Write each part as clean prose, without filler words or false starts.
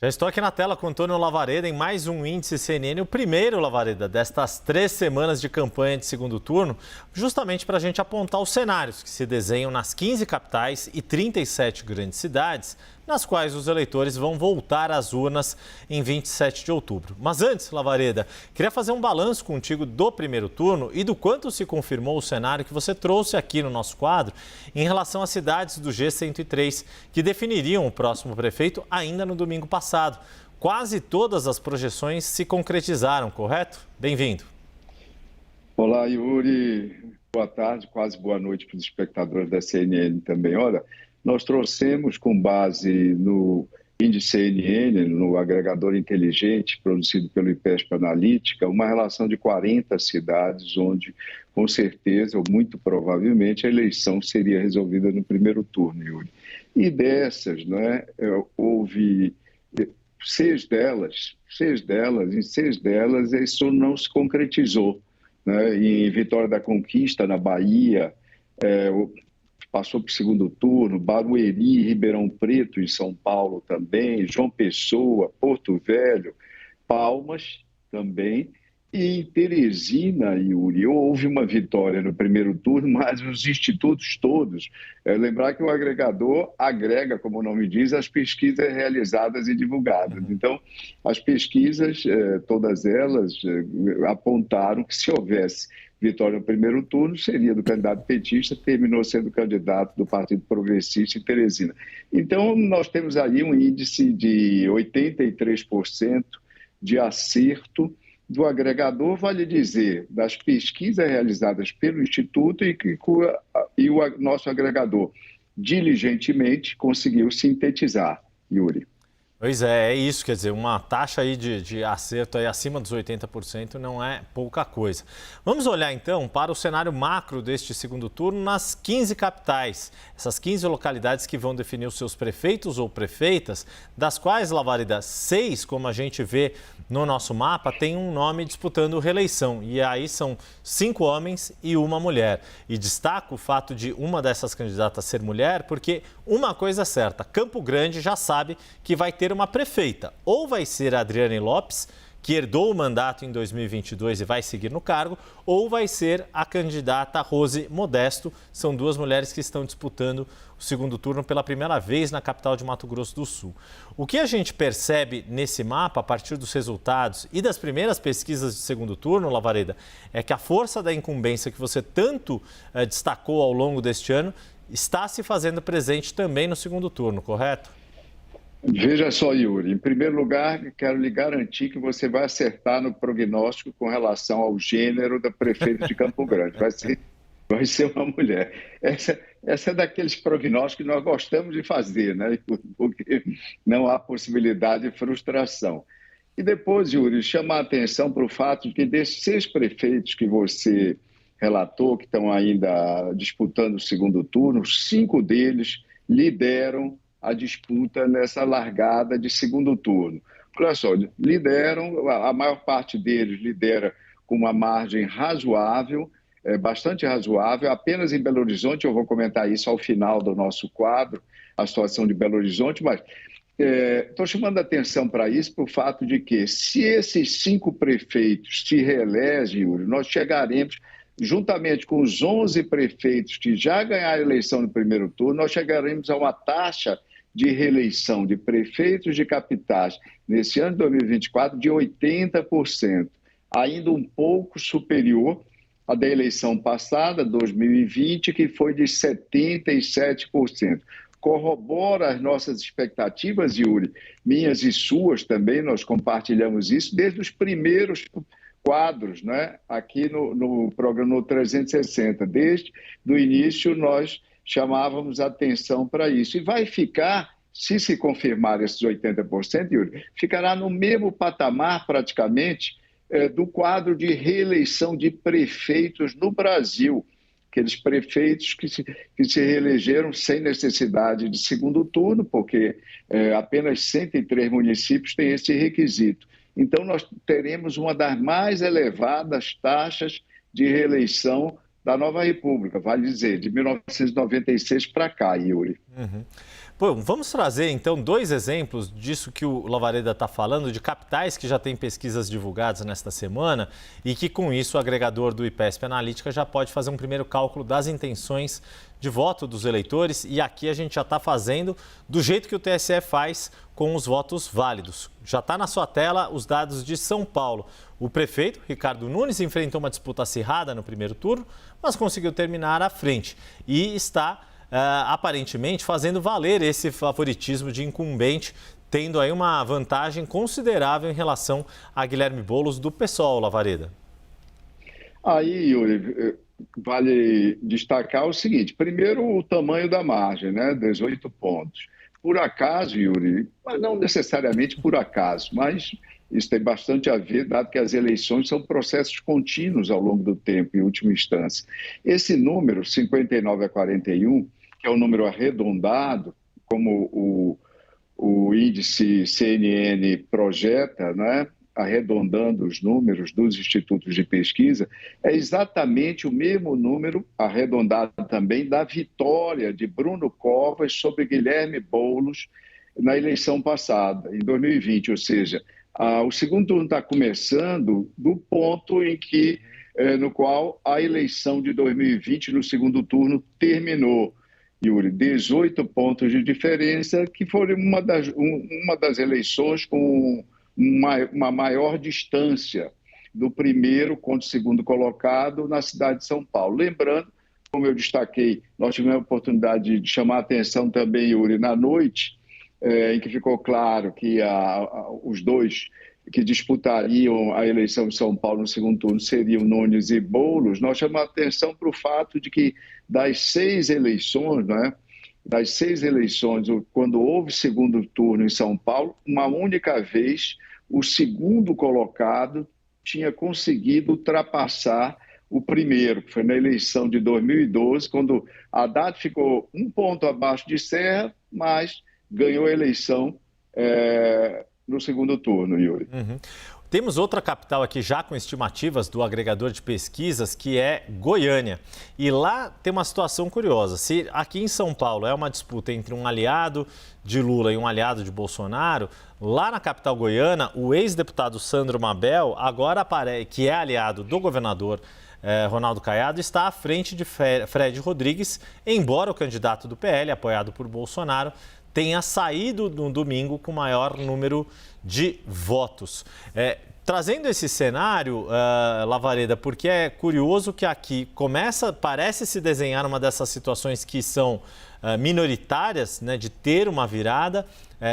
Já estou aqui na tela com Antônio Lavareda em mais um Índice CNN, o primeiro, Lavareda, destas 3 semanas de campanha de segundo turno, justamente para a gente apontar os cenários que se desenham nas 15 capitais e 37 grandes cidades, nas quais os eleitores vão voltar às urnas em 27 de outubro. Mas antes, Lavareda, queria fazer um balanço contigo do primeiro turno e do quanto se confirmou o cenário que você trouxe aqui no nosso quadro em relação às cidades do G103, que definiriam o próximo prefeito ainda no domingo passado. Quase todas as projeções se concretizaram, correto? Bem-vindo. Olá, Yuri. Boa tarde, quase boa noite para os espectadores da CNN também. Olha, nós trouxemos com base no índice CNN, no agregador inteligente produzido pelo IPESP Analítica, uma relação de 40 cidades onde, com certeza, ou muito provavelmente, a eleição seria resolvida no primeiro turno, Yuri. E dessas, né, houve seis delas, em seis delas, isso não se concretizou. Né? Em Vitória da Conquista, na Bahia, passou para o segundo turno, Barueri, Ribeirão Preto, em São Paulo também, João Pessoa, Porto Velho, Palmas também, e em Teresina, Yuri, houve uma vitória no primeiro turno, mas os institutos todos, lembrar que o agregador agrega, como o nome diz, as pesquisas realizadas e divulgadas. Então, as pesquisas, todas elas, apontaram que se houvesse vitória no primeiro turno, seria do candidato petista, terminou sendo candidato do Partido Progressista em Teresina. Então, nós temos aí um índice de 83% de acerto do agregador, vale dizer, das pesquisas realizadas pelo Instituto e o nosso agregador diligentemente conseguiu sintetizar, Yuri. Pois é isso, quer dizer, uma taxa aí de acerto aí acima dos 80% não é pouca coisa. Vamos olhar então para o cenário macro deste segundo turno nas 15 capitais, essas 15 localidades que vão definir os seus prefeitos ou prefeitas, das quais, Lavareda, 6, como a gente vê no nosso mapa, tem um nome disputando reeleição, e aí são 5 homens e uma mulher. E destaco o fato de uma dessas candidatas ser mulher, porque uma coisa é certa, Campo Grande já sabe que vai ter uma prefeita, ou vai ser a Adriane Lopes, que herdou o mandato em 2022 e vai seguir no cargo, ou vai ser a candidata Rose Modesto. São duas mulheres que estão disputando o segundo turno pela primeira vez na capital de Mato Grosso do Sul. O que a gente percebe nesse mapa, a partir dos resultados e das primeiras pesquisas de segundo turno, Lavareda, é que a força da incumbência que você tanto destacou ao longo deste ano está se fazendo presente também no segundo turno, correto? Veja só, Yuri, em primeiro lugar, quero lhe garantir que você vai acertar no prognóstico com relação ao gênero da prefeita de Campo Grande. Vai ser uma mulher. Essa é daqueles prognósticos que nós gostamos de fazer, né? Porque não há possibilidade de frustração. E depois, Yuri, chamar a atenção para o fato de que desses 6 prefeitos que você relatou, que estão ainda disputando o segundo turno, 5 deles lideram a disputa nessa largada de segundo turno. Olha só, lideram, a maior parte deles lidera com uma margem razoável, bastante razoável. Apenas em Belo Horizonte, eu vou comentar isso ao final do nosso quadro, a situação de Belo Horizonte, mas estou chamando a atenção para isso, para o fato de que, se esses 5 prefeitos se reelegem, Yuri, nós chegaremos, juntamente com os 11 prefeitos que já ganharam a eleição no primeiro turno, nós chegaremos a uma taxa de reeleição de prefeitos de capitais nesse ano de 2024 de 80%, ainda um pouco superior à da eleição passada, 2020, que foi de 77%. Corrobora as nossas expectativas, Yuri, minhas e suas também, nós compartilhamos isso desde os primeiros quadros, né? Aqui no programa no 360. Desde o início nós chamávamos atenção para isso. E vai ficar, se confirmar esses 80%, Yuri, ficará no mesmo patamar praticamente do quadro de reeleição de prefeitos no Brasil. Aqueles prefeitos que se reelegeram sem necessidade de segundo turno, porque apenas 103 municípios têm esse requisito. Então, nós teremos uma das mais elevadas taxas de reeleição da nova República, vale dizer, de 1996 para cá, Yuri. Bom, vamos trazer então 2 exemplos disso que o Lavareda está falando, de capitais que já têm pesquisas divulgadas nesta semana e que com isso o agregador do IPESP Analítica já pode fazer um primeiro cálculo das intenções de voto dos eleitores, e aqui a gente já está fazendo do jeito que o TSE faz com os votos válidos. Já está na sua tela os dados de São Paulo. O prefeito, Ricardo Nunes, enfrentou uma disputa acirrada no primeiro turno, mas conseguiu terminar à frente e está aparentemente fazendo valer esse favoritismo de incumbente, tendo aí uma vantagem considerável em relação a Guilherme Boulos do PSOL, Lavareda. Aí, Yuri, vale destacar o seguinte: primeiro, o tamanho da margem, né? 18 pontos. Por acaso, Yuri, não necessariamente por acaso, mas isso tem bastante a ver, dado que as eleições são processos contínuos ao longo do tempo, em última instância. Esse número, 59-41, que é um número arredondado, como o índice CNN projeta, né? Arredondando os números dos institutos de pesquisa, é exatamente o mesmo número, arredondado também, da vitória de Bruno Covas sobre Guilherme Boulos na eleição passada, em 2020. Ou seja, o segundo turno está começando do ponto em que, no qual a eleição de 2020, no segundo turno, terminou. Yuri, 18 pontos de diferença, que foram uma das eleições com uma maior distância do primeiro contra o segundo colocado na cidade de São Paulo. Lembrando, como eu destaquei, nós tivemos a oportunidade de chamar a atenção também, Yuri, na noite, em que ficou claro que os dois que disputariam a eleição em São Paulo no segundo turno seriam Nunes e Boulos. Nós chamamos a atenção para o fato de que das 6 eleições, né, quando houve segundo turno em São Paulo, uma única vez o segundo colocado tinha conseguido ultrapassar o primeiro, que foi na eleição de 2012, quando Haddad ficou 1 ponto abaixo de Serra, mas ganhou a eleição no segundo turno, Yuri. Temos outra capital aqui já com estimativas do agregador de pesquisas, que é Goiânia. E lá tem uma situação curiosa. Se aqui em São Paulo é uma disputa entre um aliado de Lula e um aliado de Bolsonaro, lá na capital goiana, o ex-deputado Sandro Mabel, agora que é aliado do governador Ronaldo Caiado, está à frente de Fred Rodrigues, embora o candidato do PL, apoiado por Bolsonaro, tenha saído no domingo com maior número de votos. Trazendo esse cenário, Lavareda, porque é curioso que aqui parece se desenhar uma dessas situações que são minoritárias, né, de ter uma virada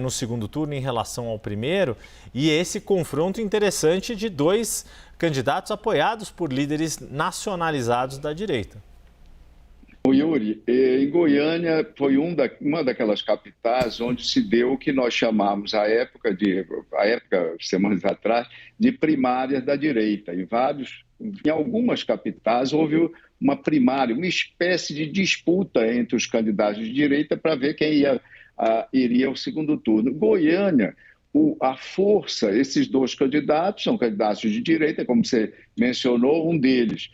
no segundo turno em relação ao primeiro, e esse confronto interessante de 2 candidatos apoiados por líderes nacionalizados da direita. O Yuri, em Goiânia foi uma daquelas capitais onde se deu o que nós chamamos, à época, semanas atrás, de primárias da direita. Em algumas capitais houve uma primária, uma espécie de disputa entre os candidatos de direita para ver quem iria ao segundo turno. Goiânia, a força, esses 2 candidatos são candidatos de direita, como você mencionou, um deles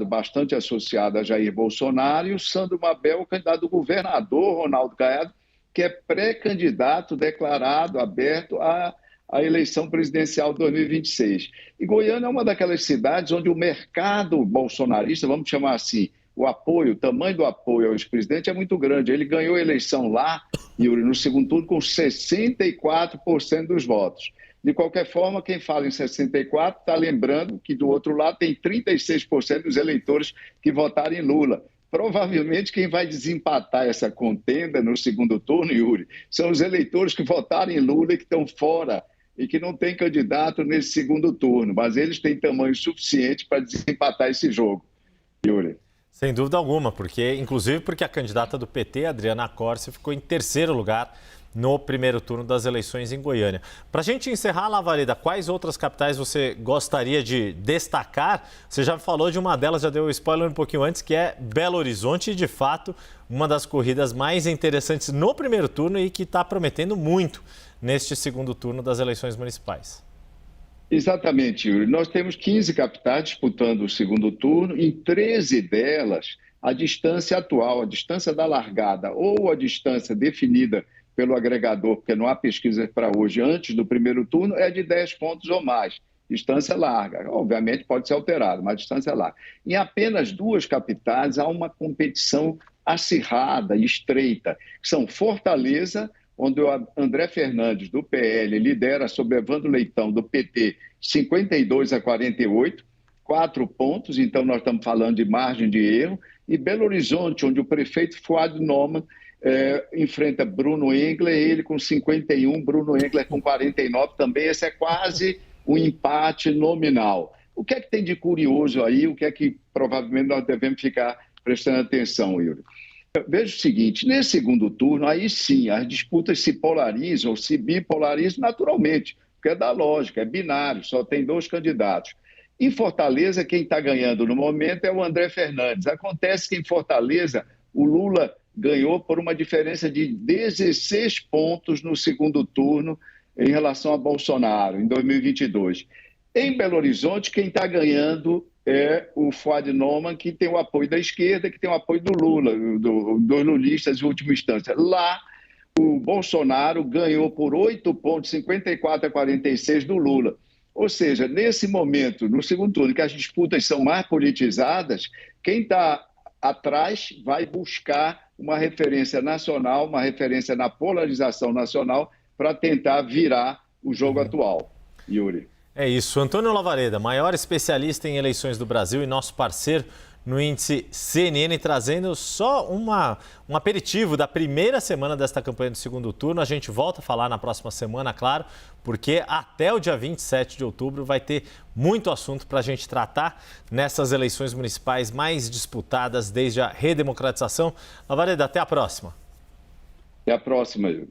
bastante associado a Jair Bolsonaro, e o Sandro Mabel, o candidato do governador Ronaldo Caiado, que é pré-candidato declarado, aberto à eleição presidencial de 2026. E Goiânia é uma daquelas cidades onde o mercado bolsonarista, vamos chamar assim, o tamanho do apoio ao ex-presidente é muito grande. Ele ganhou a eleição lá, Yuri, no segundo turno, com 64% dos votos. De qualquer forma, quem fala em 64% está lembrando que do outro lado tem 36% dos eleitores que votaram em Lula. Provavelmente quem vai desempatar essa contenda no segundo turno, Yuri, são os eleitores que votaram em Lula e que estão fora e que não têm candidato nesse segundo turno, mas eles têm tamanho suficiente para desempatar esse jogo, Yuri. Sem dúvida alguma, inclusive porque a candidata do PT, Adriana Corsi, ficou em 3º lugar no primeiro turno das eleições em Goiânia. Para a gente encerrar, Lavareda, quais outras capitais você gostaria de destacar? Você já falou de uma delas, já deu spoiler um pouquinho antes, que é Belo Horizonte, e de fato uma das corridas mais interessantes no primeiro turno e que está prometendo muito neste segundo turno das eleições municipais. Exatamente, Yuri. Nós temos 15 capitais disputando o segundo turno. Em 13 delas, a distância atual, a distância da largada ou a distância definida pelo agregador, porque não há pesquisa para hoje, antes do primeiro turno, é de 10 pontos ou mais. Distância larga. Obviamente pode ser alterado, mas distância larga. Em apenas 2 capitais há uma competição acirrada e estreita, que são Fortaleza, onde o André Fernandes, do PL, lidera sobre Evandro Leitão, do PT, 52-48, 4 pontos, então nós estamos falando de margem de erro, e Belo Horizonte, onde o prefeito Fuad Noman enfrenta Bruno Engler, ele com 51, Bruno Engler com 49 também, esse é quase um empate nominal. O que é que tem de curioso aí, o que é que provavelmente nós devemos ficar prestando atenção, Yuri? Veja o seguinte, nesse segundo turno, aí sim, as disputas se polarizam ou se bipolarizam naturalmente, porque é da lógica, é binário, só tem 2 candidatos. Em Fortaleza, quem está ganhando no momento é o André Fernandes. Acontece que em Fortaleza, o Lula ganhou por uma diferença de 16 pontos no segundo turno em relação a Bolsonaro, em 2022. Em Belo Horizonte, quem está ganhando é o Fuad Noman, que tem o apoio da esquerda, que tem o apoio do Lula, dos lulistas em última instância. Lá, o Bolsonaro ganhou por 8 pontos, 54-46 do Lula. Ou seja, nesse momento, no segundo turno, que as disputas são mais politizadas, quem está atrás vai buscar uma referência nacional, uma referência na polarização nacional, para tentar virar o jogo atual. Yuri. É isso. Antônio Lavareda, maior especialista em eleições do Brasil e nosso parceiro no índice CNN, trazendo só um aperitivo da primeira semana desta campanha do segundo turno. A gente volta a falar na próxima semana, claro, porque até o dia 27 de outubro vai ter muito assunto para a gente tratar nessas eleições municipais mais disputadas desde a redemocratização. Lavareda, até a próxima. Até a próxima, Yuri.